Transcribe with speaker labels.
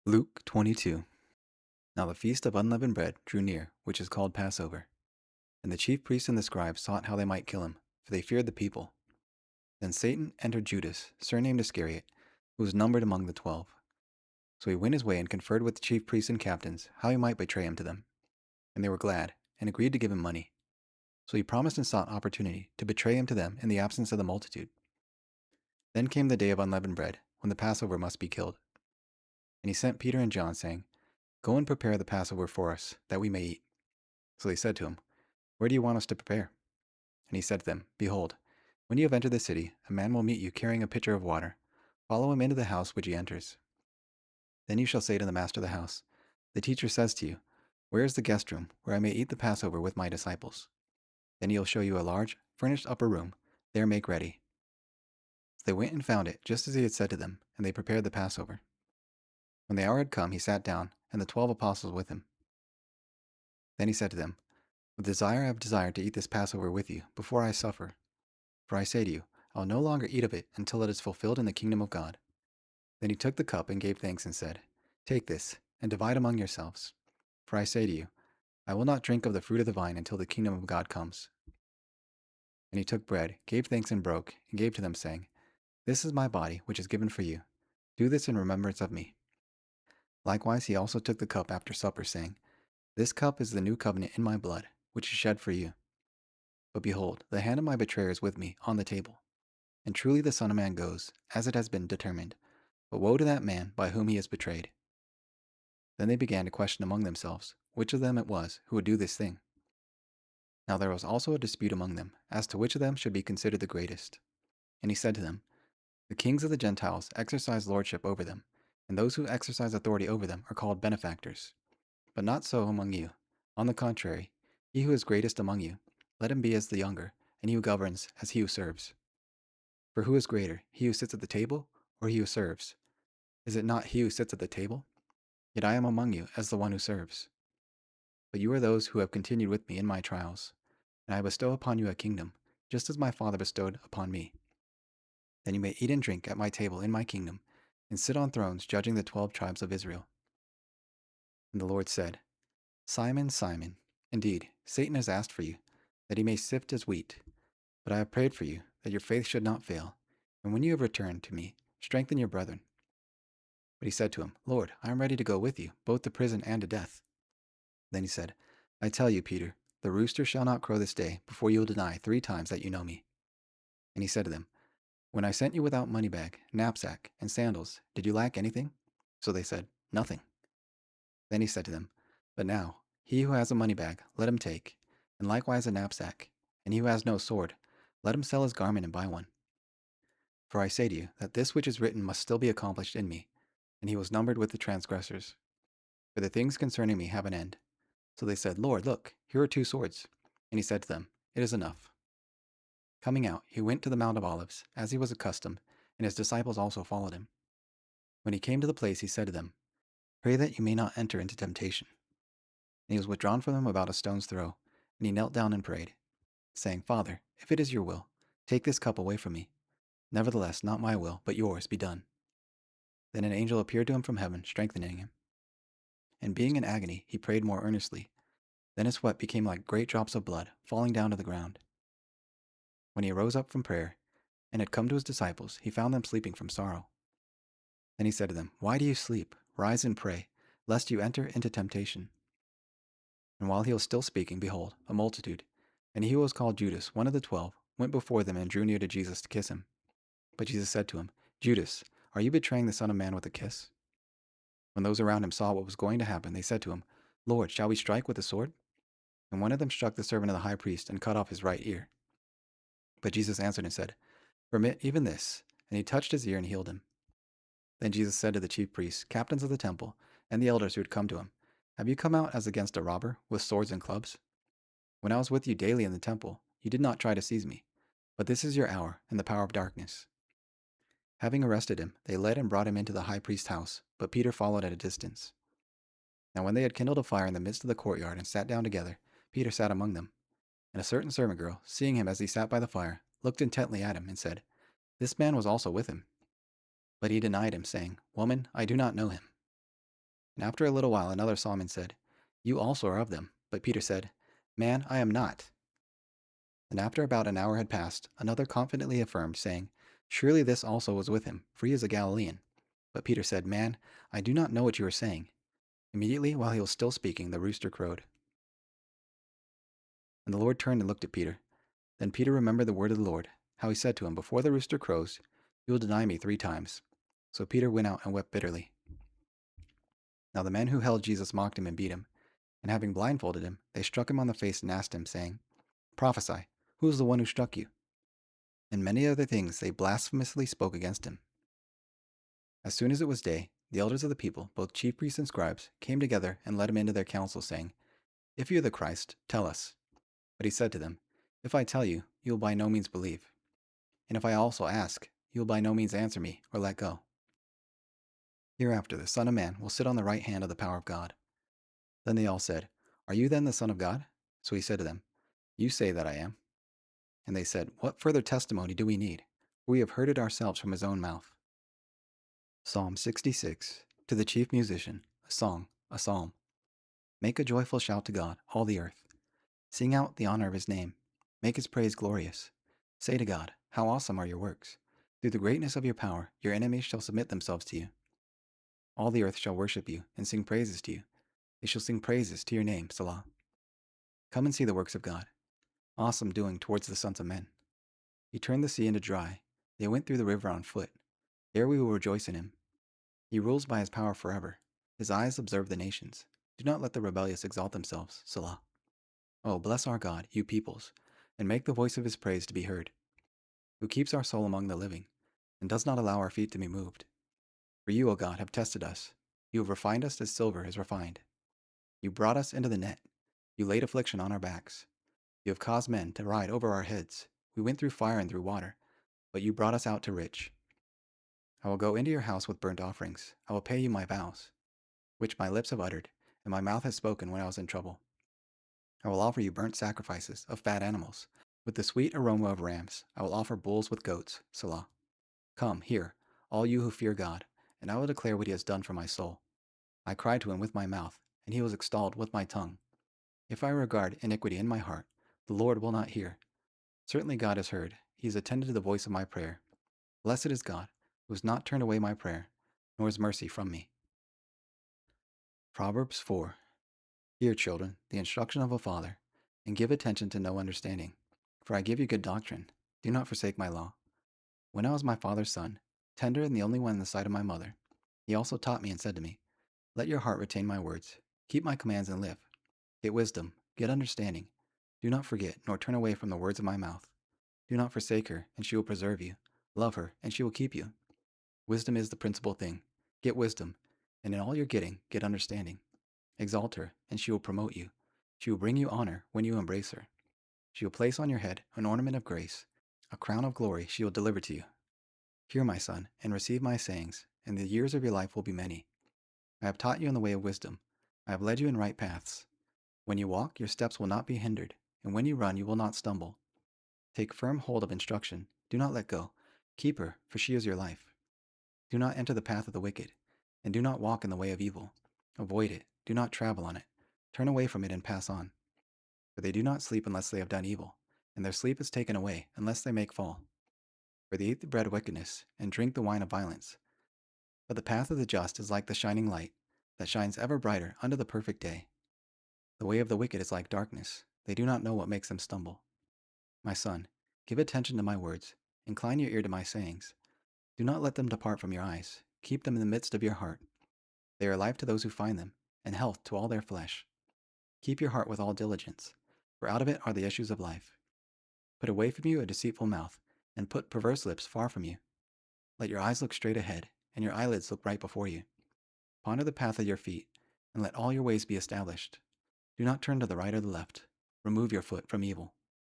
Speaker 1: Luke 22. Now the feast of unleavened bread drew near, which is called Passover. And the chief priests and the scribes sought how they might kill him, for they feared the people. Then Satan entered Judas, surnamed Iscariot, who was numbered among the 12. So he went his way and conferred with the chief priests and captains how he might betray him to them. And they were glad, and agreed to give him money. So he promised and sought opportunity to betray him to them in the absence of the multitude. Then came the day of unleavened bread, when the Passover must be killed. And he sent Peter and John, saying, Go and prepare the Passover for us, that we may eat. So they said to him, Where do you want us to prepare? And he said to them, Behold, when you have entered the city, a man will meet you carrying a pitcher of water. Follow him into the house which he enters. Then you shall say to the master of the house, The teacher says to you, Where is the guest room, where I may eat the Passover with my disciples? Then he will show you a large, furnished upper room. There make ready. So they went and found it, just as he had said to them, and they prepared the Passover. When the hour had come, he sat down, and the 12 apostles with him. Then he said to them, With desire I have desired to eat this Passover with you, before I suffer. For I say to you, I will no longer eat of it until it is fulfilled in the kingdom of God. Then he took the cup and gave thanks and said, Take this, and divide among yourselves. For I say to you, I will not drink of the fruit of the vine until the kingdom of God comes. And he took bread, gave thanks and broke, and gave to them, saying, This is my body, which is given for you. Do this in remembrance of me. Likewise he also took the cup after supper, saying, This cup is the new covenant in my blood, which is shed for you. But behold, the hand of my betrayer is with me on the table. And truly the Son of Man goes, as it has been determined. But woe to that man by whom he is betrayed. Then they began to question among themselves, which of them it was who would do this thing. Now there was also a dispute among them, as to which of them should be considered the greatest. And he said to them, The kings of the Gentiles exercise lordship over them, and those who exercise authority over them are called benefactors. But not so among you. On the contrary, he who is greatest among you, let him be as the younger, and he who governs as he who serves. For who is greater, he who sits at the table, or he who serves? Is it not he who sits at the table? Yet I am among you as the one who serves. But you are those who have continued with me in my trials, and I bestow upon you a kingdom, just as my Father bestowed upon me. Then you may eat and drink at my table in my kingdom, and sit on thrones judging the 12 tribes of Israel. And the Lord said, Simon, Simon, indeed, Satan has asked for you, that he may sift as wheat. But I have prayed for you, that your faith should not fail. And when you have returned to me, strengthen your brethren. But he said to him, Lord, I am ready to go with you, both to prison and to death. Then he said, I tell you, Peter, the rooster shall not crow this day before you will deny 3 times that you know me. And he said to them, When I sent you without money bag, knapsack, and sandals, did you lack anything? So they said, Nothing. Then he said to them, But now, he who has a money bag, let him take, and likewise a knapsack. And he who has no sword, let him sell his garment and buy one. For I say to you, that this which is written must still be accomplished in me. And he was numbered with the transgressors. For the things concerning me have an end. So they said, Lord, look, here are 2 swords. And he said to them, It is enough. Coming out, he went to the Mount of Olives, as he was accustomed, and his disciples also followed him. When he came to the place, he said to them, Pray that you may not enter into temptation. And he was withdrawn from them about a stone's throw, and he knelt down and prayed, saying, Father, if it is your will, take this cup away from me. Nevertheless, not my will, but yours be done. Then an angel appeared to him from heaven, strengthening him. And being in agony, he prayed more earnestly. Then his sweat became like great drops of blood, falling down to the ground. When he arose up from prayer, and had come to his disciples, he found them sleeping from sorrow. Then he said to them, Why do you sleep? Rise and pray, lest you enter into temptation. And while he was still speaking, behold, a multitude, and he who was called Judas, one of the 12, went before them and drew near to Jesus to kiss him. But Jesus said to him, Judas, are you betraying the Son of Man with a kiss? When those around him saw what was going to happen, they said to him, Lord, shall we strike with the sword? And one of them struck the servant of the high priest and cut off his right ear. But Jesus answered and said, Permit even this. And he touched his ear and healed him. Then Jesus said to the chief priests, captains of the temple, and the elders who had come to him, Have you come out as against a robber, with swords and clubs? When I was with you daily in the temple, you did not try to seize me. But this is your hour and the power of darkness. Having arrested him, they led and brought him into the high priest's house, but Peter followed at a distance. Now when they had kindled a fire in the midst of the courtyard and sat down together, Peter sat among them. And a certain servant girl, seeing him as he sat by the fire, looked intently at him and said, This man was also with him. But he denied him, saying, Woman, I do not know him. And after a little while, another saw him and said, "You also are of them." But Peter said, "Man, I am not." And after about an hour had passed, another confidently affirmed, saying, "Surely this also was with him, for he is a Galilean." But Peter said, "Man, I do not know what you are saying." Immediately, while he was still speaking, the rooster crowed. And the Lord turned and looked at Peter. Then Peter remembered the word of the Lord, how he said to him, "Before the rooster crows, you will deny me 3 times." So Peter went out and wept bitterly. Now the men who held Jesus mocked him and beat him, and having blindfolded him, they struck him on the face and asked him, saying, "Prophesy, who is the one who struck you?" And many other things they blasphemously spoke against him. As soon as it was day, the elders of the people, both chief priests and scribes, came together and led him into their council, saying, "If you are the Christ, tell us." But he said to them, "If I tell you, you will by no means believe. And if I also ask, you will by no means answer me or let go. Hereafter the Son of Man will sit on the right hand of the power of God." Then they all said, "Are you then the Son of God?" So he said to them, "You say that I am." And they said, "What further testimony do we need? For we have heard it ourselves from his own mouth." Psalm 66. To the chief musician, a song, a psalm. Make a joyful shout to God, all the earth. Sing out the honor of his name. Make his praise glorious. Say to God, "How awesome are your works! Through the greatness of your power, your enemies shall submit themselves to you. All the earth shall worship you and sing praises to you. They shall sing praises to your name, Selah. Come and see the works of God, awesome doing towards the sons of men. He turned the sea into dry. They went through the river on foot. There we will rejoice in him. He rules by his power forever. His eyes observe the nations. Do not let the rebellious exalt themselves, Selah. Oh, bless our God, you peoples, and make the voice of his praise to be heard, who keeps our soul among the living, and does not allow our feet to be moved. For you, O God, have tested us. You have refined us as silver is refined. You brought us into the net. You laid affliction on our backs. You have caused men to ride over our heads. We went through fire and through water, but you brought us out to rich. I will go into your house with burnt offerings. I will pay you my vows, which my lips have uttered, and my mouth has spoken when I was in trouble. I will offer you burnt sacrifices of fat animals. With the sweet aroma of rams, I will offer bulls with goats, Selah. Come, hear, all you who fear God, and I will declare what he has done for my soul. I cried to him with my mouth, and he was extolled with my tongue. If I regard iniquity in my heart, the Lord will not hear. Certainly God has heard. He has attended to the voice of my prayer. Blessed is God, who has not turned away my prayer, nor his mercy from me. Proverbs 4. Hear, children, the instruction of a father, and give attention to no understanding. For I give you good doctrine. Do not forsake my law. When I was my father's son, tender and the only one in the sight of my mother, he also taught me and said to me, "Let your heart retain my words. Keep my commands and live. Get wisdom, get understanding. Do not forget, nor turn away from the words of my mouth. Do not forsake her, and she will preserve you. Love her, and she will keep you. Wisdom is the principal thing. Get wisdom, and in all your getting, get understanding. Exalt her, and she will promote you. She will bring you honor when you embrace her. She will place on your head an ornament of grace. A crown of glory she will deliver to you. Hear, my son, and receive my sayings, and the years of your life will be many. I have taught you in the way of wisdom. I have led you in right paths. When you walk, your steps will not be hindered, and when you run, you will not stumble. Take firm hold of instruction. Do not let go. Keep her, for she is your life. Do not enter the path of the wicked, and do not walk in the way of evil. Avoid it. Do not travel on it. Turn away from it and pass on. For they do not sleep unless they have done evil, and their sleep is taken away unless they make fall. For they eat the bread of wickedness, and drink the wine of violence. But the path of the just is like the shining light, that shines ever brighter unto the perfect day. The way of the wicked is like darkness. They do not know what makes them stumble. My son, give attention to my words. Incline your ear to my sayings. Do not let them depart from your eyes. Keep them in the midst of your heart. They are life to those who find them, and health to all their flesh. Keep your heart with all diligence, for out of it are the issues of life. Put away from you a deceitful mouth, and put perverse lips far from you. Let your eyes look straight ahead, and your eyelids look right before you. Ponder the path of your feet, and let all your ways be established. Do not turn to the right or the left. Remove your foot from evil.